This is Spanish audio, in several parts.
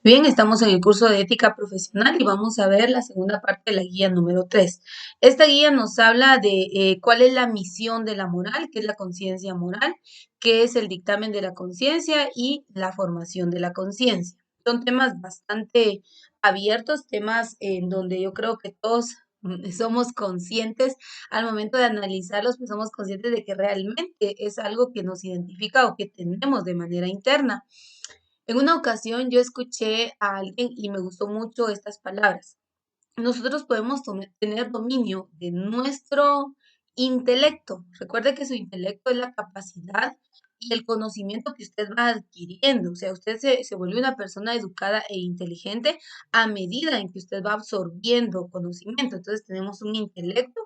Bien, estamos en el curso de ética profesional y vamos a ver la segunda parte de la guía número 3. Esta guía nos habla de cuál es la misión de la moral, qué es la conciencia moral, qué es el dictamen de la conciencia y la formación de la conciencia. Son temas bastante abiertos, temas en donde yo creo que todos somos conscientes al momento de analizarlos, pues somos conscientes de que realmente es algo que nos identifica o que tenemos de manera interna. En una ocasión yo escuché a alguien y me gustó mucho estas palabras. Nosotros podemos tener dominio de nuestro intelecto. Recuerde que su intelecto es la capacidad y el conocimiento que usted va adquiriendo. O sea, usted se vuelve una persona educada e inteligente a medida en que usted va absorbiendo conocimiento. Entonces tenemos un intelecto,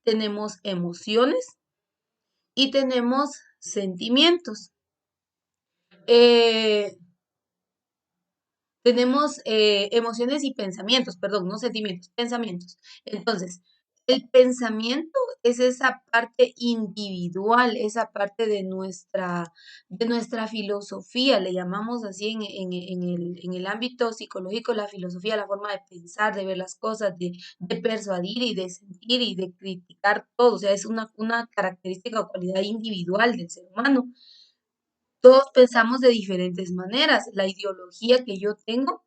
tenemos emociones y tenemos sentimientos. Eh, Tenemos emociones y pensamientos, perdón, no sentimientos, pensamientos. Entonces, el pensamiento es esa parte individual, esa parte de nuestra filosofía, le llamamos así en el ámbito psicológico, la filosofía, la forma de pensar, de ver las cosas, de persuadir y de sentir y de criticar todo. O sea, es una característica o cualidad individual del ser humano. Todos pensamos de diferentes maneras. La ideología que yo tengo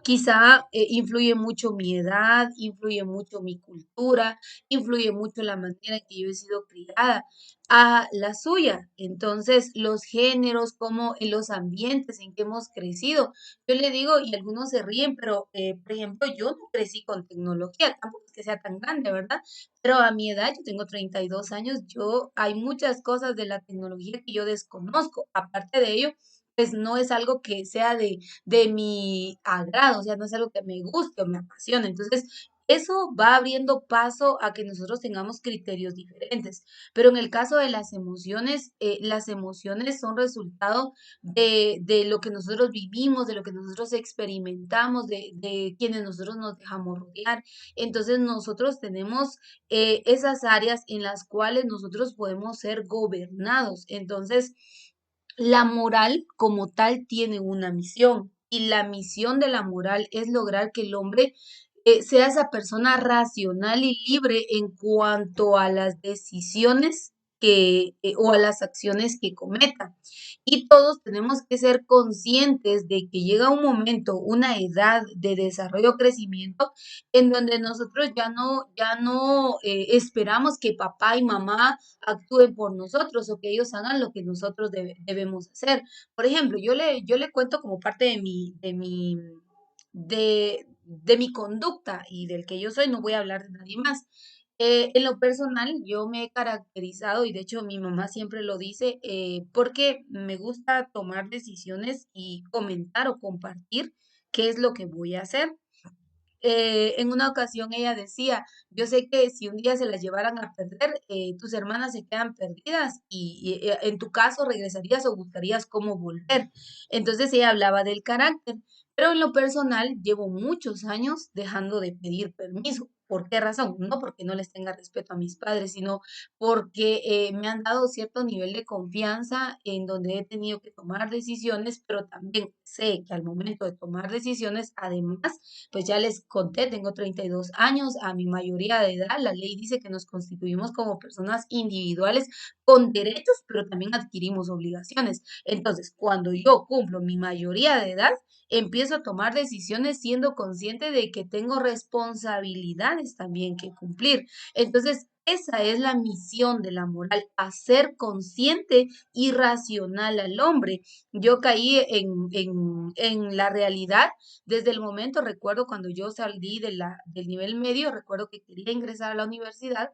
quizá influye mucho mi edad, influye mucho mi cultura, influye mucho la manera en que yo he sido criada a la suya. Entonces, los géneros, como en los ambientes en que hemos crecido. Yo le digo, y algunos se ríen, pero por ejemplo, yo no crecí con tecnología, tampoco es que sea tan grande, ¿verdad? Pero a mi edad, yo tengo 32 años, hay muchas cosas de la tecnología que yo desconozco. Aparte de ello, pues no es algo que sea de mi agrado, o sea, no es algo que me guste o me apasione. Entonces, eso va abriendo paso a que nosotros tengamos criterios diferentes. Pero en el caso de las emociones son resultado de lo que nosotros vivimos, de lo que nosotros experimentamos, de quienes nosotros nos dejamos rodear. Entonces, nosotros tenemos esas áreas en las cuales nosotros podemos ser gobernados. Entonces, la moral como tal tiene una misión y la misión de la moral es lograr que el hombre sea esa persona racional y libre en cuanto a las decisiones o a las acciones que cometa. Y todos tenemos que ser conscientes de que llega un momento, una edad de desarrollo, crecimiento, en donde nosotros ya no esperamos que papá y mamá actúen por nosotros o que ellos hagan lo que nosotros debemos hacer. Por ejemplo, yo le cuento como parte de mi conducta y del que yo soy, no voy a hablar de nadie más. En lo personal, yo me he caracterizado, y de hecho mi mamá siempre lo dice, porque me gusta tomar decisiones y comentar o compartir qué es lo que voy a hacer. En una ocasión ella decía, yo sé que si un día se las llevaran a perder, tus hermanas se quedan perdidas y en tu caso regresarías o buscarías cómo volver. Entonces ella hablaba del carácter, pero en lo personal llevo muchos años dejando de pedir permiso. ¿Por qué razón? No porque no les tenga respeto a mis padres, sino porque me han dado cierto nivel de confianza en donde he tenido que tomar decisiones, pero también sé que al momento de tomar decisiones, además, pues ya les conté, tengo 32 años, a mi mayoría de edad, la ley dice que nos constituimos como personas individuales con derechos, pero también adquirimos obligaciones. Entonces, cuando yo cumplo mi mayoría de edad, empiezo a tomar decisiones siendo consciente de que tengo responsabilidades también que cumplir. Entonces, esa es la misión de la moral, hacer consciente y racional al hombre. Yo caí en la realidad desde el momento, recuerdo cuando yo salí del nivel medio, recuerdo que quería ingresar a la universidad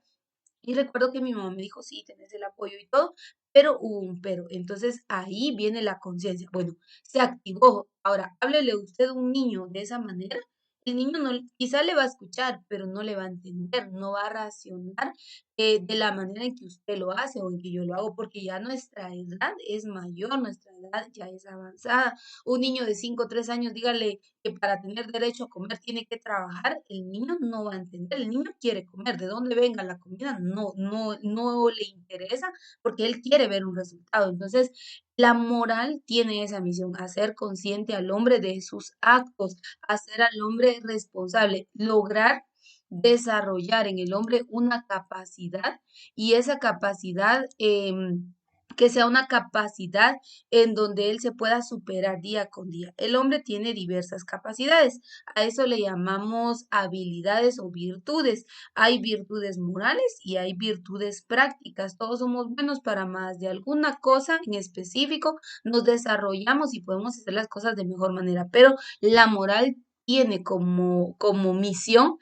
y recuerdo que mi mamá me dijo, sí, tenés el apoyo y todo, pero hubo un pero. Entonces ahí viene la conciencia. Bueno, se activó. Ahora, háblele usted a un niño de esa manera. El niño no, quizá le va a escuchar, pero no le va a entender, no va a racionar de la manera en que usted lo hace o en que yo lo hago, porque ya nuestra edad es mayor, nuestra edad ya es avanzada. Un niño de 5 o 3 años, dígale que para tener derecho a comer tiene que trabajar, el niño no va a entender, el niño quiere comer, de dónde venga la comida no le interesa porque él quiere ver un resultado. Entonces, la moral tiene esa misión, hacer consciente al hombre de sus actos, hacer al hombre responsable, lograr desarrollar en el hombre una capacidad y esa capacidad que sea una capacidad en donde él se pueda superar día con día. El hombre tiene diversas capacidades, a eso le llamamos habilidades o virtudes. Hay virtudes morales y hay virtudes prácticas. Todos somos buenos para más de alguna cosa en específico, nos desarrollamos y podemos hacer las cosas de mejor manera, pero la moral tiene como misión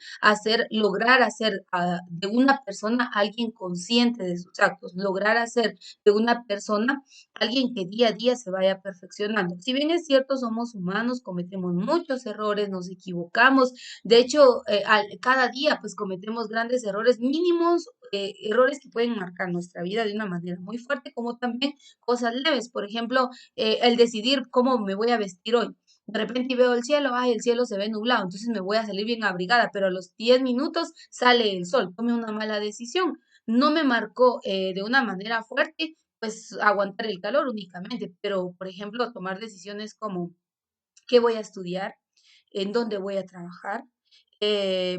lograr hacer de una persona alguien consciente de sus actos, lograr hacer de una persona alguien que día a día se vaya perfeccionando. Si bien es cierto, somos humanos, cometemos muchos errores, nos equivocamos, de hecho, cada día pues cometemos grandes errores mínimos, errores que pueden marcar nuestra vida de una manera muy fuerte, como también cosas leves, por ejemplo, el decidir cómo me voy a vestir hoy. De repente veo el cielo, ay, el cielo se ve nublado, entonces me voy a salir bien abrigada, pero a los 10 minutos sale el sol. Tomé una mala decisión. No me marcó de una manera fuerte, pues aguantar el calor únicamente, pero por ejemplo, tomar decisiones como qué voy a estudiar, en dónde voy a trabajar,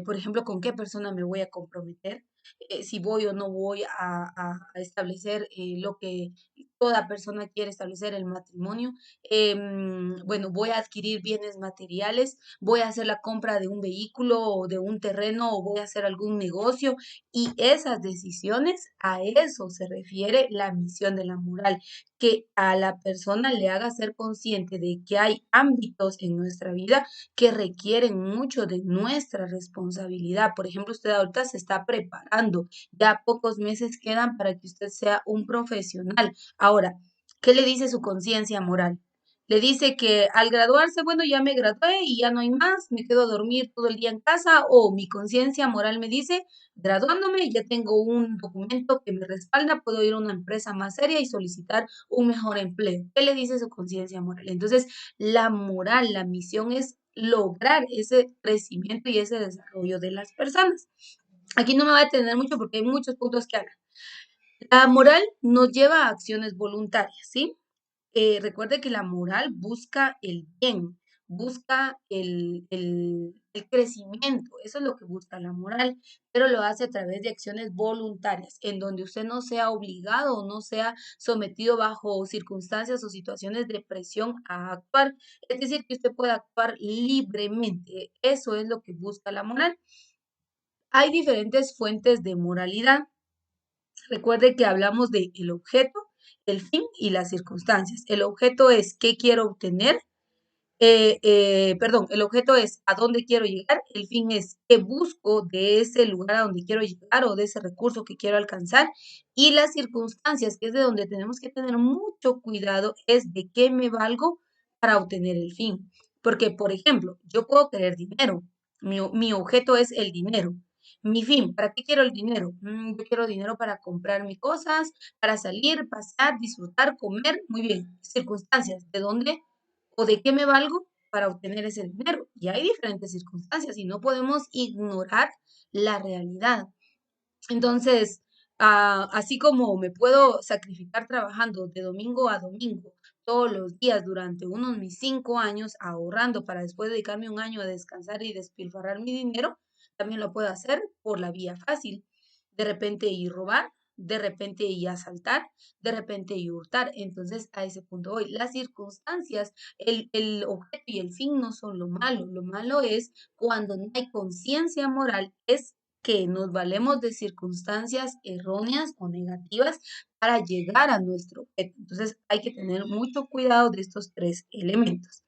por ejemplo, con qué persona me voy a comprometer, si voy o no voy a establecer lo que toda persona quiere establecer, el matrimonio. Bueno, voy a adquirir bienes materiales, voy a hacer la compra de un vehículo o de un terreno o voy a hacer algún negocio y esas decisiones, a eso se refiere la misión de la moral, que a la persona le haga ser consciente de que hay ámbitos en nuestra vida que requieren mucho de nuestra responsabilidad. Por ejemplo, usted ahorita se está preparando, ya pocos meses quedan para que usted sea un profesional. Ahora, ¿qué le dice su conciencia moral? Le dice que al graduarse, bueno, ya me gradué y ya no hay más, me quedo a dormir todo el día en casa, o mi conciencia moral me dice, graduándome, ya tengo un documento que me respalda, puedo ir a una empresa más seria y solicitar un mejor empleo. ¿Qué le dice su conciencia moral? Entonces, la moral, la misión es lograr ese crecimiento y ese desarrollo de las personas. Aquí no me voy a detener mucho porque hay muchos puntos que hablar. La moral nos lleva a acciones voluntarias, ¿sí? Recuerde que la moral busca el bien, busca el crecimiento, eso es lo que busca la moral, pero lo hace a través de acciones voluntarias, en donde usted no sea obligado o no sea sometido bajo circunstancias o situaciones de presión a actuar, es decir, que usted pueda actuar libremente, eso es lo que busca la moral. Hay diferentes fuentes de moralidad. Recuerde que hablamos de el objeto, el fin y las circunstancias. El objeto es qué quiero obtener, perdón, el objeto es a dónde quiero llegar, el fin es qué busco de ese lugar a donde quiero llegar o de ese recurso que quiero alcanzar y las circunstancias, que es de donde tenemos que tener mucho cuidado, es de qué me valgo para obtener el fin. Porque, por ejemplo, yo puedo querer dinero, mi objeto es el dinero. Mi fin, ¿para qué quiero el dinero? Yo quiero dinero para comprar mis cosas, para salir, pasar, disfrutar, comer. Muy bien. Circunstancias, ¿de dónde o de qué me valgo para obtener ese dinero? Y hay diferentes circunstancias y no podemos ignorar la realidad. Entonces, así como me puedo sacrificar trabajando de domingo a domingo todos los días durante unos mis 5 años ahorrando para después dedicarme un año a descansar y despilfarrar mi dinero, también lo puedo hacer por la vía fácil. De repente y robar, de repente y asaltar, de repente y hurtar. Entonces, a ese punto voy. Las circunstancias, el objeto y el fin no son lo malo. Lo malo es cuando no hay conciencia moral, es que nos valemos de circunstancias erróneas o negativas para llegar a nuestro objeto. Entonces hay que tener mucho cuidado de estos tres elementos.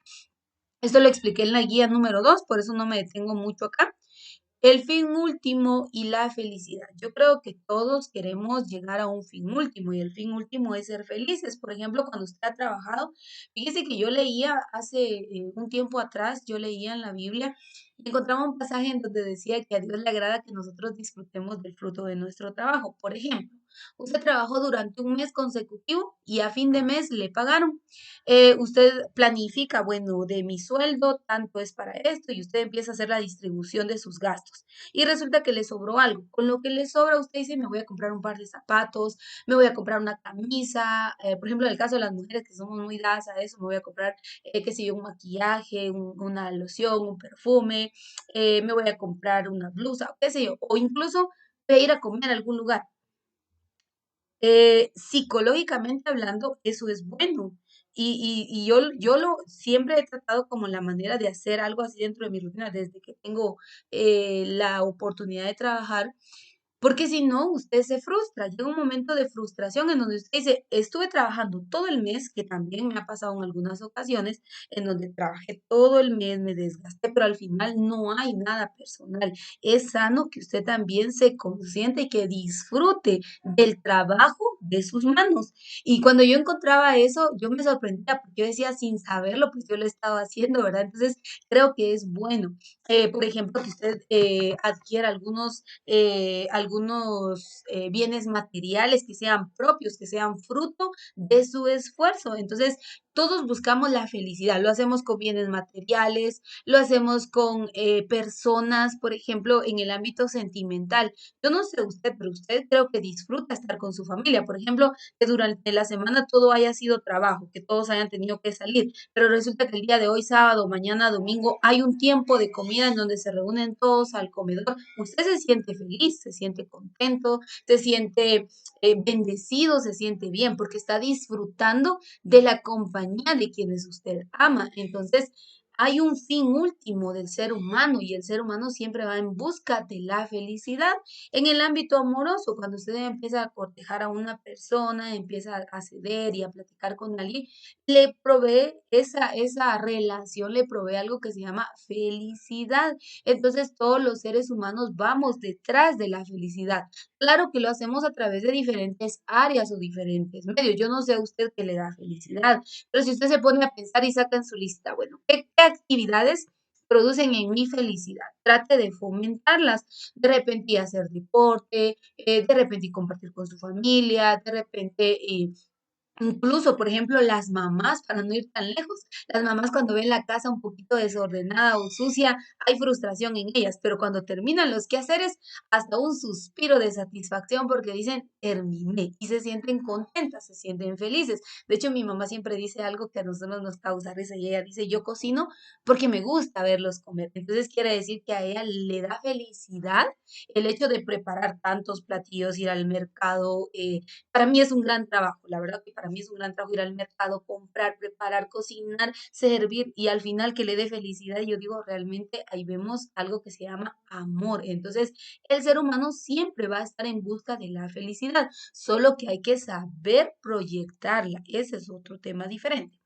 Esto lo expliqué en la guía número 2, por eso no me detengo mucho acá. El fin último y la felicidad. Yo creo que todos queremos llegar a un fin último y el fin último es ser felices. Por ejemplo, cuando usted ha trabajado, fíjese que yo leía hace un tiempo atrás, yo leía en la Biblia y encontraba un pasaje en donde decía que a Dios le agrada que nosotros disfrutemos del fruto de nuestro trabajo. Por ejemplo, usted trabajó durante un mes consecutivo y a fin de mes le pagaron. Usted planifica, bueno, de mi sueldo, tanto es para esto, y usted empieza a hacer la distribución de sus gastos. Y resulta que le sobró algo. Con lo que le sobra, usted dice, me voy a comprar un par de zapatos, me voy a comprar una camisa. Por ejemplo, en el caso de las mujeres que somos muy dadas a eso, me voy a comprar, qué sé yo, un maquillaje, una loción, un perfume, me voy a comprar una blusa, qué sé yo, o incluso voy a ir a comer a algún lugar. Psicológicamente hablando, eso es bueno. Y yo lo siempre he tratado como la manera de hacer algo así dentro de mi rutina desde que tengo la oportunidad de trabajar, porque si no, usted se frustra. Llega un momento de frustración en donde usted dice, estuve trabajando todo el mes, que también me ha pasado en algunas ocasiones, en donde trabajé todo el mes, me desgasté, pero al final no hay nada personal. Es sano que usted también se consiente y que disfrute del trabajo de sus manos. Y cuando yo encontraba eso, yo me sorprendía, porque yo decía, sin saberlo, pues yo lo estaba haciendo, ¿verdad? Entonces, creo que es bueno. Por ejemplo, que usted adquiera algunos bienes materiales que sean propios, que sean fruto de su esfuerzo. Entonces, todos buscamos la felicidad, lo hacemos con bienes materiales, lo hacemos con personas, por ejemplo, en el ámbito sentimental. Yo no sé usted, pero usted creo que disfruta estar con su familia. Por ejemplo, que durante la semana todo haya sido trabajo, que todos hayan tenido que salir, pero resulta que el día de hoy, sábado, mañana, domingo, hay un tiempo de comida en donde se reúnen todos al comedor. Usted se siente feliz, se siente contento, se siente bendecido, se siente bien, porque está disfrutando de la compañía de quienes usted ama. Entonces, hay un fin último del ser humano y el ser humano siempre va en busca de la felicidad. En el ámbito amoroso, cuando usted empieza a cortejar a una persona, empieza a ceder y a platicar con alguien, le provee esa relación, le provee algo que se llama felicidad. Entonces, todos los seres humanos vamos detrás de la felicidad. Claro que lo hacemos a través de diferentes áreas o diferentes medios. Yo no sé a usted qué le da felicidad, pero si usted se pone a pensar y saca en su lista, bueno, ¿qué actividades producen en mi felicidad? Trate de fomentarlas. De repente hacer deporte, de repente compartir con su familia, de repente incluso, por ejemplo, las mamás, para no ir tan lejos, las mamás cuando ven la casa un poquito desordenada o sucia, hay frustración en ellas, pero cuando terminan los quehaceres, hasta un suspiro de satisfacción porque dicen, terminé, y se sienten contentas, se sienten felices. De hecho, mi mamá siempre dice algo que a nosotros nos causa risa y ella dice, yo cocino porque me gusta verlos comer. Entonces quiere decir que a ella le da felicidad el hecho de preparar tantos platillos, ir al mercado, para mí es un gran trabajo, la verdad que para mí es un gran trabajo ir al mercado, comprar, preparar, cocinar, servir y al final que le dé felicidad. Yo digo, realmente ahí vemos algo que se llama amor. Entonces, el ser humano siempre va a estar en busca de la felicidad, solo que hay que saber proyectarla. Ese es otro tema diferente.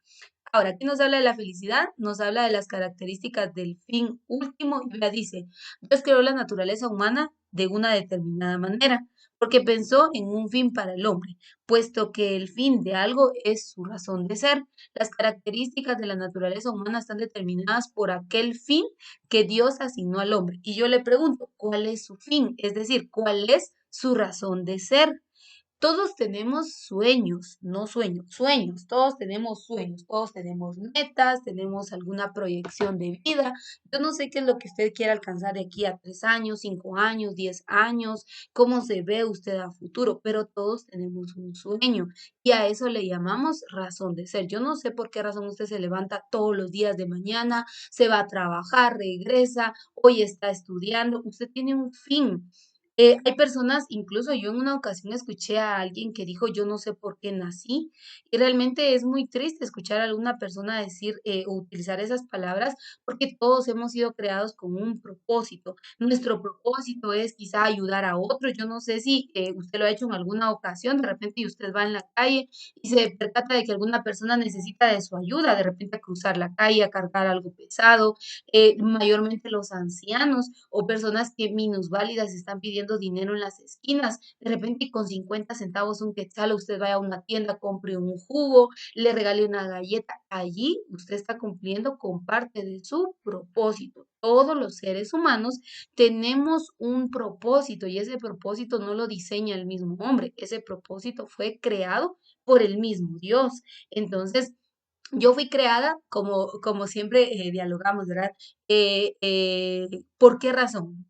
Ahora, aquí nos habla de la felicidad, nos habla de las características del fin último y la dice, Dios creó la naturaleza humana de una determinada manera, porque pensó en un fin para el hombre, puesto que el fin de algo es su razón de ser. Las características de la naturaleza humana están determinadas por aquel fin que Dios asignó al hombre. Y yo le pregunto, ¿cuál es su fin? Es decir, ¿cuál es su razón de ser? Todos tenemos sueños, no sueños, sueños, todos tenemos sueños, todos tenemos metas, tenemos alguna proyección de vida. Yo no sé qué es lo que usted quiere alcanzar de aquí a 3 años, 5 años, 10 años, cómo se ve usted a futuro, pero todos tenemos un sueño y a eso le llamamos razón de ser. Yo no sé por qué razón usted se levanta todos los días de mañana, se va a trabajar, regresa, hoy está estudiando, usted tiene un fin. Hay personas, incluso yo en una ocasión escuché a alguien que dijo, yo no sé por qué nací, y realmente es muy triste escuchar a alguna persona decir o utilizar esas palabras, porque todos hemos sido creados con un propósito. Nuestro propósito es quizá ayudar a otros. Yo no sé si usted lo ha hecho en alguna ocasión, de repente y usted va en la calle y se percata de que alguna persona necesita de su ayuda, de repente a cruzar la calle, a cargar algo pesado, mayormente los ancianos o personas que minusválidas están pidiendo dinero en las esquinas. De repente con 50 centavos un quetzal, usted vaya a una tienda, compre un jugo, le regale una galleta. Allí usted está cumpliendo con parte de su propósito. Todos los seres humanos tenemos un propósito y ese propósito no lo diseña el mismo hombre, ese propósito fue creado por el mismo Dios. Entonces, yo fui creada, como siempre dialogamos, ¿verdad? ¿Por qué razón?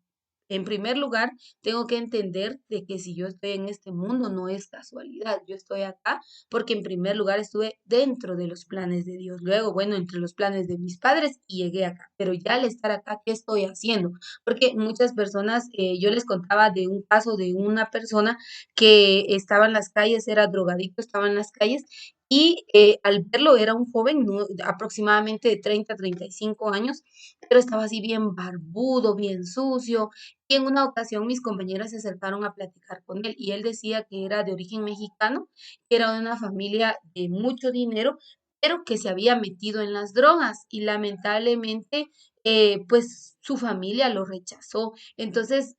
En primer lugar, tengo que entender de que si yo estoy en este mundo no es casualidad. Yo estoy acá porque en primer lugar estuve dentro de los planes de Dios. Luego, bueno, entre los planes de mis padres y llegué acá. Pero ya al estar acá, ¿qué estoy haciendo? Porque muchas personas, yo les contaba de un caso de una persona que estaba en las calles, era drogadicto, estaba en las calles y al verlo era un joven, aproximadamente de 30 a 35 años, pero estaba así bien barbudo, bien sucio. Y en una ocasión mis compañeras se acercaron a platicar con él y él decía que era de origen mexicano, que era de una familia de mucho dinero, pero que se había metido en las drogas y lamentablemente, pues su familia lo rechazó. Entonces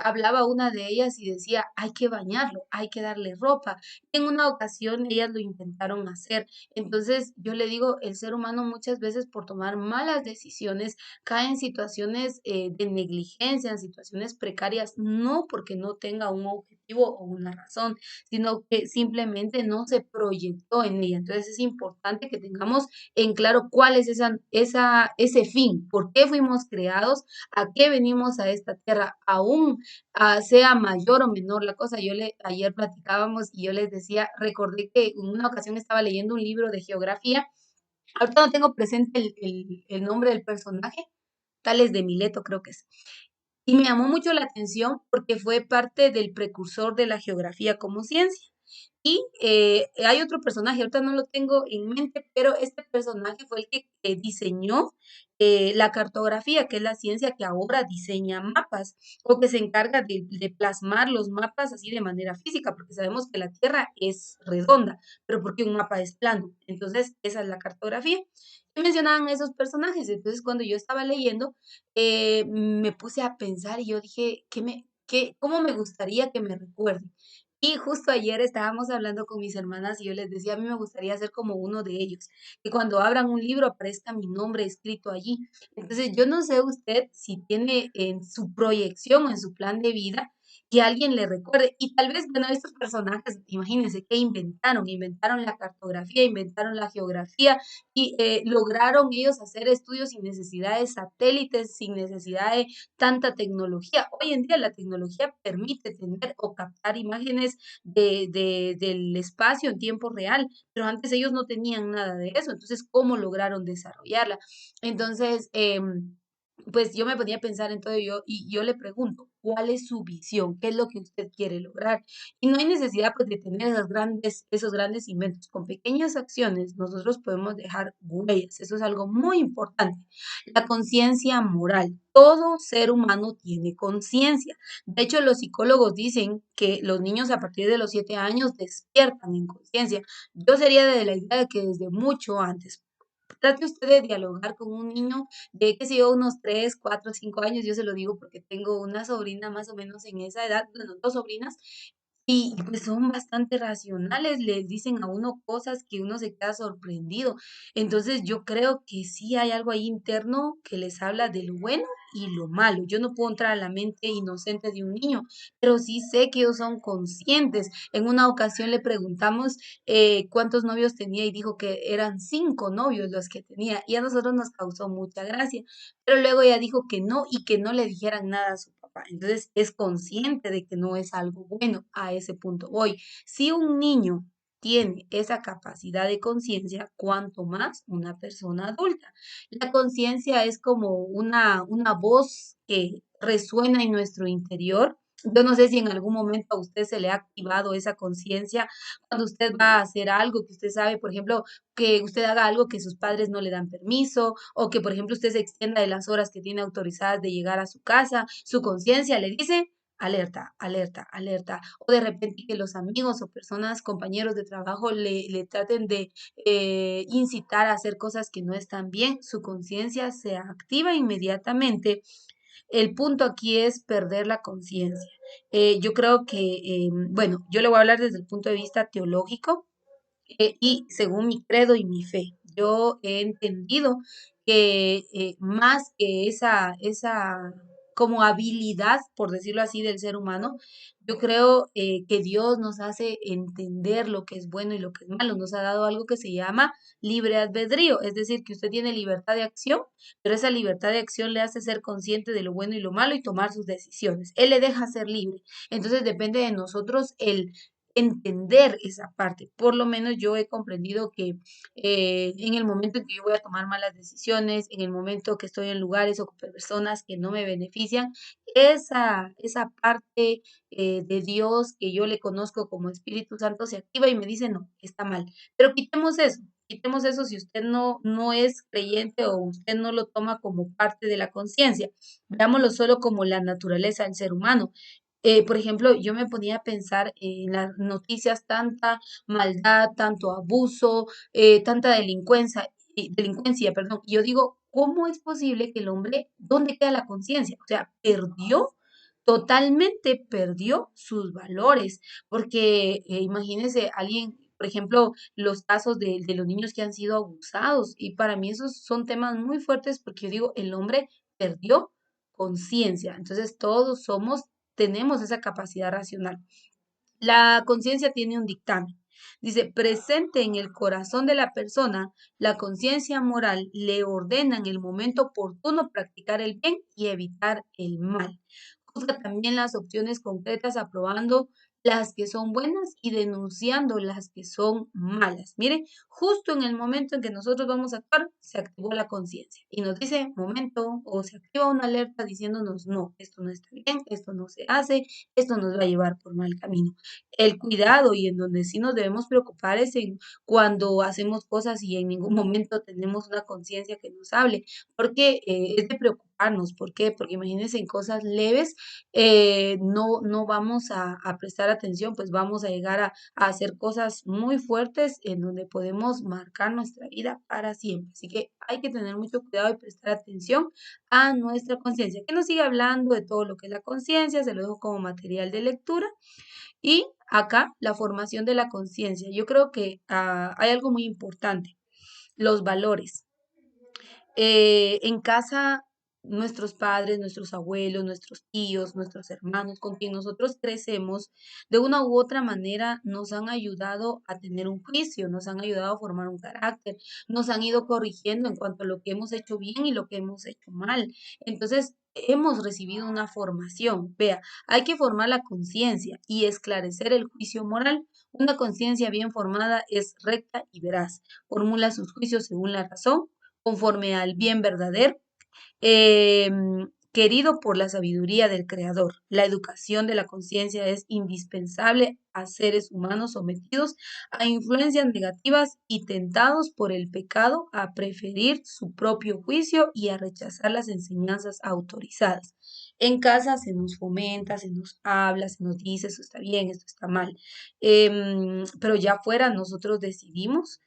hablaba una de ellas y decía, hay que bañarlo, hay que darle ropa. En una ocasión ellas lo intentaron hacer. Entonces yo le digo, el ser humano muchas veces por tomar malas decisiones cae en situaciones de negligencia, en situaciones precarias, no porque no tenga un objetivo o una razón, sino que simplemente no se proyectó en ella. Entonces es importante que tengamos en claro cuál es ese fin, por qué fuimos creados, a qué venimos a esta tierra, aún sea mayor o menor la cosa. Ayer platicábamos y yo les decía, recordé que en una ocasión estaba leyendo un libro de geografía. Ahorita no tengo presente el nombre del personaje, Tales de Mileto creo que es. Y me llamó mucho la atención porque fue parte del precursor de la geografía como ciencia. Y hay otro personaje, ahorita no lo tengo en mente, pero este personaje fue el que diseñó la cartografía, que es la ciencia que ahora diseña mapas o que se encarga de plasmar los mapas así de manera física, porque sabemos que la Tierra es redonda, pero porque un mapa es plano. Entonces, esa es la cartografía. Y mencionaban esos personajes. Entonces, cuando yo estaba leyendo, me puse a pensar y yo dije, ¿cómo me gustaría que me recuerden? Y justo ayer estábamos hablando con mis hermanas y yo les decía, a mí me gustaría ser como uno de ellos, que cuando abran un libro aparezca mi nombre escrito allí. Entonces, yo no sé usted si tiene en su proyección o en su plan de vida que alguien le recuerde. Y tal vez, bueno, estos personajes, imagínense qué inventaron. Inventaron la cartografía, inventaron la geografía y lograron ellos hacer estudios sin necesidad de satélites, sin necesidad de tanta tecnología. Hoy en día la tecnología permite tener o captar imágenes del espacio en tiempo real, pero antes ellos no tenían nada de eso. Entonces, ¿cómo lograron desarrollarla? Entonces, pues yo me ponía a pensar en todo y yo le pregunto, ¿cuál es su visión? ¿Qué es lo que usted quiere lograr? Y no hay necesidad pues de tener esos grandes inventos. Con pequeñas acciones nosotros podemos dejar huellas. Eso es algo muy importante. La conciencia moral. Todo ser humano tiene conciencia. De hecho, los psicólogos dicen que los niños a partir de los 7 años despiertan en conciencia. Yo sería de la idea de que desde mucho antes. Trate usted de dialogar con un niño de, qué sé yo, unos 3 4 5 años. Yo se lo digo porque tengo una sobrina más o menos en esa edad, bueno, dos sobrinas, y pues son bastante racionales, les dicen a uno cosas que uno se queda sorprendido. Entonces yo creo que sí hay algo ahí interno que les habla de lo bueno y lo malo. Yo no puedo entrar a la mente inocente de un niño, pero sí sé que ellos son conscientes. En una ocasión le preguntamos cuántos novios tenía y dijo que eran 5 novios los que tenía y a nosotros nos causó mucha gracia, pero luego ella dijo que no y que no le dijeran nada a su papá. Entonces es consciente de que no es algo bueno. A ese punto voy. Si un niño tiene esa capacidad de conciencia, cuanto más una persona adulta. La conciencia es como una voz que resuena en nuestro interior Yo no sé si en algún momento a usted se le ha activado esa conciencia cuando usted va a hacer algo que usted sabe, por ejemplo, que usted haga algo que sus padres no le dan permiso o que, por ejemplo, usted se extienda de las horas que tiene autorizadas de llegar a su casa, su conciencia le dice alerta, alerta, alerta. O de repente que los amigos o personas, compañeros de trabajo le traten de incitar a hacer cosas que no están bien, su conciencia se activa inmediatamente. El punto aquí es perder la conciencia. Yo creo que, bueno, yo le voy a hablar desde el punto de vista teológico y según mi credo y mi fe. Yo he entendido que más que esa como habilidad, por decirlo así, del ser humano, yo creo que Dios nos hace entender lo que es bueno y lo que es malo. Nos ha dado algo que se llama libre albedrío, es decir, que usted tiene libertad de acción, pero esa libertad de acción le hace ser consciente de lo bueno y lo malo y tomar sus decisiones. Él le deja ser libre. Entonces depende de nosotros el entender esa parte. Por lo menos yo he comprendido que en el momento en que yo voy a tomar malas decisiones, en el momento que estoy en lugares o con personas que no me benefician, esa parte de Dios que yo le conozco como Espíritu Santo se activa y me dice, no, está mal. Pero quitemos eso. Quitemos eso si usted no es creyente o usted no lo toma como parte de la conciencia. Veámoslo solo como la naturaleza del ser humano. Por ejemplo, yo me ponía a pensar en las noticias, tanta maldad, tanto abuso, tanta delincuencia, perdón. Y yo digo, ¿cómo es posible que el hombre, dónde queda la conciencia? O sea, totalmente perdió sus valores, porque imagínese alguien, por ejemplo, los casos de los niños que han sido abusados, y para mí esos son temas muy fuertes porque yo digo, el hombre perdió conciencia. Entonces todos tenemos esa capacidad racional. La conciencia tiene un dictamen. Dice, presente en el corazón de la persona, la conciencia moral le ordena en el momento oportuno practicar el bien y evitar el mal. Juzga también las opciones concretas, aprobando las que son buenas y denunciando las que son malas. Mire, justo en el momento en que nosotros vamos a actuar, se activó la conciencia y nos dice, momento, o se activa una alerta diciéndonos, no, esto no está bien, esto no se hace, esto nos va a llevar por mal camino. El cuidado y en donde sí nos debemos preocupar es en cuando hacemos cosas y en ningún momento tenemos una conciencia que nos hable, porque es de preocuparnos. ¿Por qué? Porque imagínense en cosas leves, no vamos a prestar atención, pues vamos a llegar a hacer cosas muy fuertes en donde podemos marcar nuestra vida para siempre. Así que hay que tener mucho cuidado y prestar atención a nuestra conciencia. Que nos sigue hablando de todo lo que es la conciencia, se lo dejo como material de lectura. Y acá la formación de la conciencia. Yo creo que hay algo muy importante, los valores. En casa, nuestros padres, nuestros abuelos, nuestros tíos, nuestros hermanos, con quien nosotros crecemos, de una u otra manera nos han ayudado a tener un juicio, nos han ayudado a formar un carácter, nos han ido corrigiendo en cuanto a lo que hemos hecho bien y lo que hemos hecho mal. Entonces, hemos recibido una formación. Vea, hay que formar la conciencia y esclarecer el juicio moral. Una conciencia bien formada es recta y veraz. Formula sus juicios según la razón, conforme al bien verdadero, eh, querido por la sabiduría del Creador. La educación de la conciencia es indispensable a seres humanos sometidos a influencias negativas y tentados por el pecado a preferir su propio juicio y a rechazar las enseñanzas autorizadas. En casa se nos fomenta, se nos habla, se nos dice, esto está bien, esto está mal. Pero ya afuera nosotros decidimos,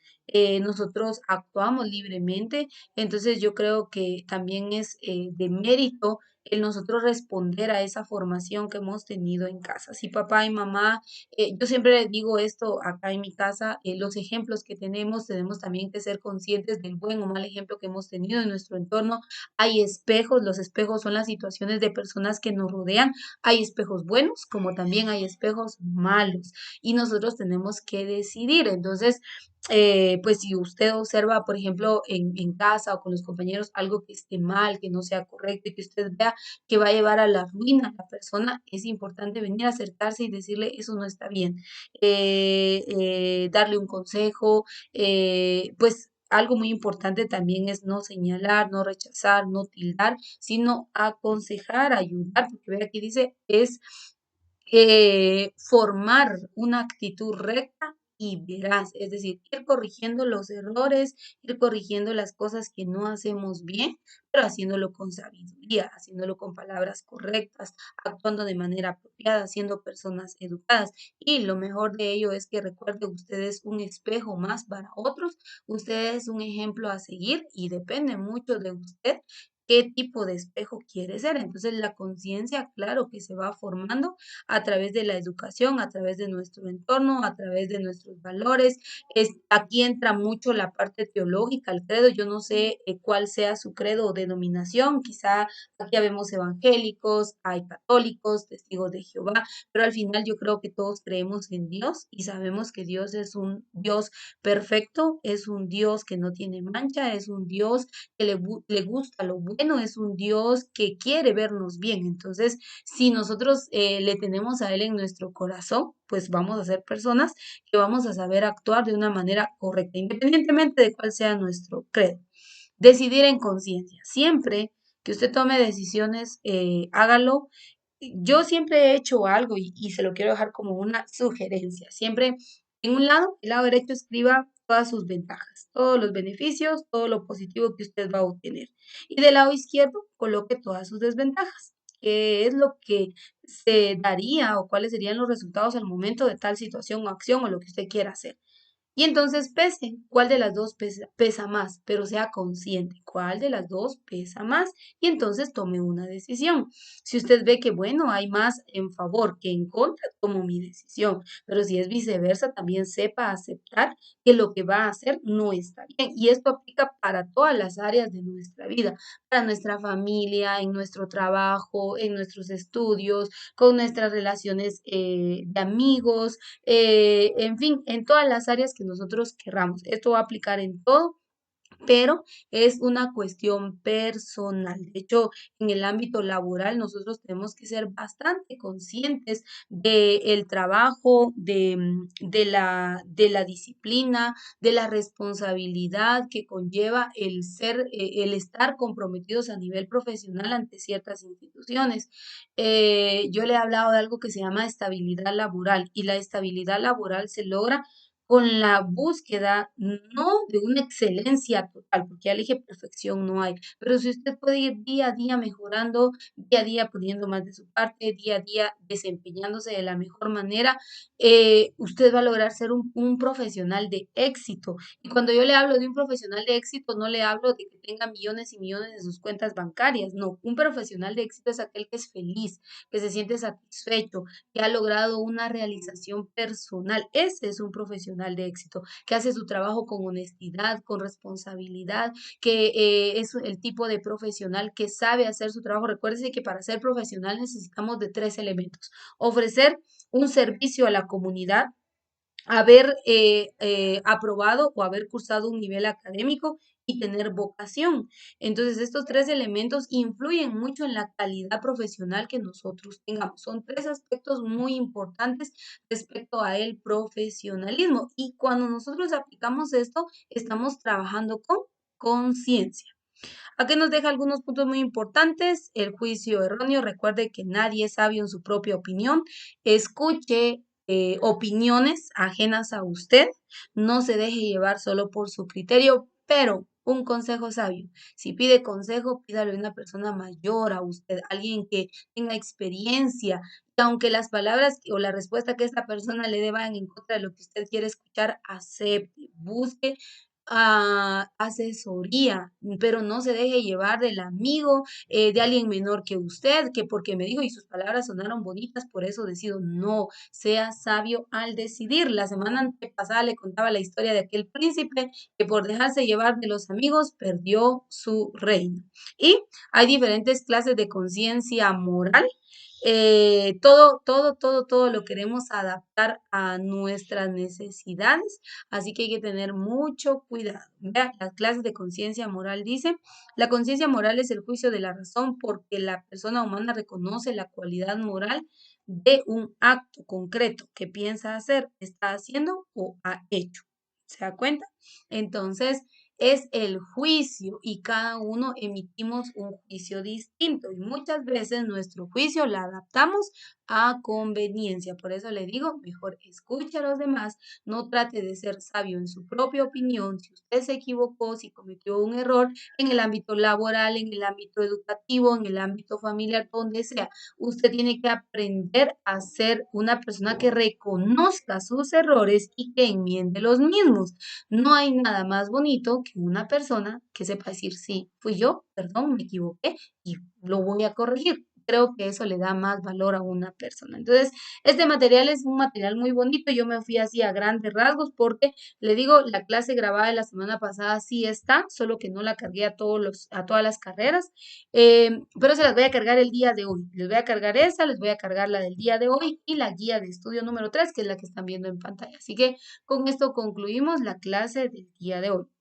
nosotros actuamos libremente. Entonces yo creo que también es de mérito el nosotros responder a esa formación que hemos tenido en casa. Si papá y mamá, yo siempre les digo esto acá en mi casa, los ejemplos que tenemos también que ser conscientes del buen o mal ejemplo que hemos tenido en nuestro entorno. Hay espejos, los espejos son las situaciones de personas que nos rodean. Hay espejos buenos como también hay espejos malos y nosotros tenemos que decidir. Entonces, pues si usted observa, por ejemplo, en casa o con los compañeros algo que esté mal, que no sea correcto y que usted vea que va a llevar a la ruina a la persona, es importante venir a acercarse y decirle eso no está bien. Darle un consejo, pues algo muy importante también es no señalar, no rechazar, no tildar, sino aconsejar, ayudar, porque vea aquí dice, es formar una actitud recta y veraz, es decir, ir corrigiendo los errores, ir corrigiendo las cosas que no hacemos bien, pero haciéndolo con sabiduría, haciéndolo con palabras correctas, actuando de manera apropiada, siendo personas educadas. Y lo mejor de ello es que recuerde, usted es un espejo más para otros, usted es un ejemplo a seguir y depende mucho de usted qué tipo de espejo quiere ser. Entonces, la conciencia, claro que se va formando a través de la educación, a través de nuestro entorno, a través de nuestros valores. Aquí entra mucho la parte teológica, el credo. Yo no sé cuál sea su credo o denominación. Quizá aquí vemos evangélicos, hay católicos, testigos de Jehová, pero al final yo creo que todos creemos en Dios y sabemos que Dios es un Dios perfecto, es un Dios que no tiene mancha, es un Dios que le gusta lo bueno, es un Dios que quiere vernos bien. Entonces, si nosotros le tenemos a Él en nuestro corazón, pues vamos a ser personas que vamos a saber actuar de una manera correcta, independientemente de cuál sea nuestro credo. Decidir en conciencia. Siempre que usted tome decisiones, hágalo. Yo siempre he hecho algo y se lo quiero dejar como una sugerencia. Siempre en un lado, el lado derecho, escriba todas sus ventajas, todos los beneficios, todo lo positivo que usted va a obtener. Y del lado izquierdo, coloque todas sus desventajas. ¿Qué es lo que se daría o cuáles serían los resultados al momento de tal situación o acción o lo que usted quiera hacer? Y entonces pese cuál de las dos pesa más, pero sea consciente cuál de las dos pesa más y entonces tome una decisión. Si usted ve que, bueno, hay más en favor que en contra, tomo mi decisión. Pero si es viceversa, también sepa aceptar que lo que va a hacer no está bien. Y esto aplica para todas las áreas de nuestra vida, para nuestra familia, en nuestro trabajo, en nuestros estudios, con nuestras relaciones de amigos, en fin, en todas las áreas que nosotros querramos. Esto va a aplicar en todo, pero es una cuestión personal. De hecho, en el ámbito laboral nosotros tenemos que ser bastante conscientes del trabajo, de la disciplina, de la responsabilidad que conlleva el ser, el estar comprometidos a nivel profesional ante ciertas instituciones. Yo le he hablado de algo que se llama estabilidad laboral y la estabilidad laboral se logra con la búsqueda, no de una excelencia total, porque ya le dije perfección no hay, pero si usted puede ir día a día mejorando, día a día poniendo más de su parte, día a día desempeñándose de la mejor manera, usted va a lograr ser un profesional de éxito. Y cuando yo le hablo de un profesional de éxito, no le hablo de que tenga millones y millones en sus cuentas bancarias, no, un profesional de éxito es aquel que es feliz, que se siente satisfecho, que ha logrado una realización personal. Ese es un profesional de éxito, que hace su trabajo con honestidad, con responsabilidad, que es el tipo de profesional que sabe hacer su trabajo. Recuérdese que para ser profesional necesitamos de tres elementos. Ofrecer un servicio a la comunidad, haber aprobado o haber cursado un nivel académico y tener vocación. Entonces, estos tres elementos influyen mucho en la calidad profesional que nosotros tengamos. Son tres aspectos muy importantes respecto a el profesionalismo. Y cuando nosotros aplicamos esto, estamos trabajando con conciencia. Aquí nos deja algunos puntos muy importantes. El juicio erróneo. Recuerde que nadie es sabio en su propia opinión. Escuche opiniones ajenas a usted. No se deje llevar solo por su criterio, pero un consejo sabio. Si pide consejo, pídalo de una persona mayor a usted, alguien que tenga experiencia. Y aunque las palabras o la respuesta que esta persona le dé vayan en contra de lo que usted quiere escuchar, acepte, busque asesoría, pero no se deje llevar del amigo, de alguien menor que usted, que porque me dijo y sus palabras sonaron bonitas, por eso decido. No, sea sabio al decidir. La semana antepasada le contaba la historia de aquel príncipe que por dejarse llevar de los amigos perdió su reino. Y hay diferentes clases de conciencia moral. Todo lo queremos adaptar a nuestras necesidades, así que hay que tener mucho cuidado. Vea, las clases de conciencia moral dicen, la conciencia moral es el juicio de la razón porque la persona humana reconoce la cualidad moral de un acto concreto que piensa hacer, está haciendo o ha hecho. ¿Se da cuenta? Entonces, es el juicio y cada uno emitimos un juicio distinto y muchas veces nuestro juicio lo adaptamos a conveniencia. Por eso le digo, mejor escuche a los demás, no trate de ser sabio en su propia opinión. Si usted se equivocó, si cometió un error en el ámbito laboral, en el ámbito educativo, en el ámbito familiar, donde sea, usted tiene que aprender a ser una persona que reconozca sus errores y que enmiende los mismos. No hay nada más bonito que una persona que sepa decir, sí, fui yo, perdón, me equivoqué y lo voy a corregir. Creo que eso le da más valor a una persona. Entonces, este material es un material muy bonito. Yo me fui así a grandes rasgos porque le digo, la clase grabada de la semana pasada sí está, solo que no la cargué a todas las carreras, pero se las voy a cargar el día de hoy. Les voy a cargar esa, les voy a cargar la del día de hoy y la guía de estudio número 3, que es la que están viendo en pantalla. Así que con esto concluimos la clase del día de hoy.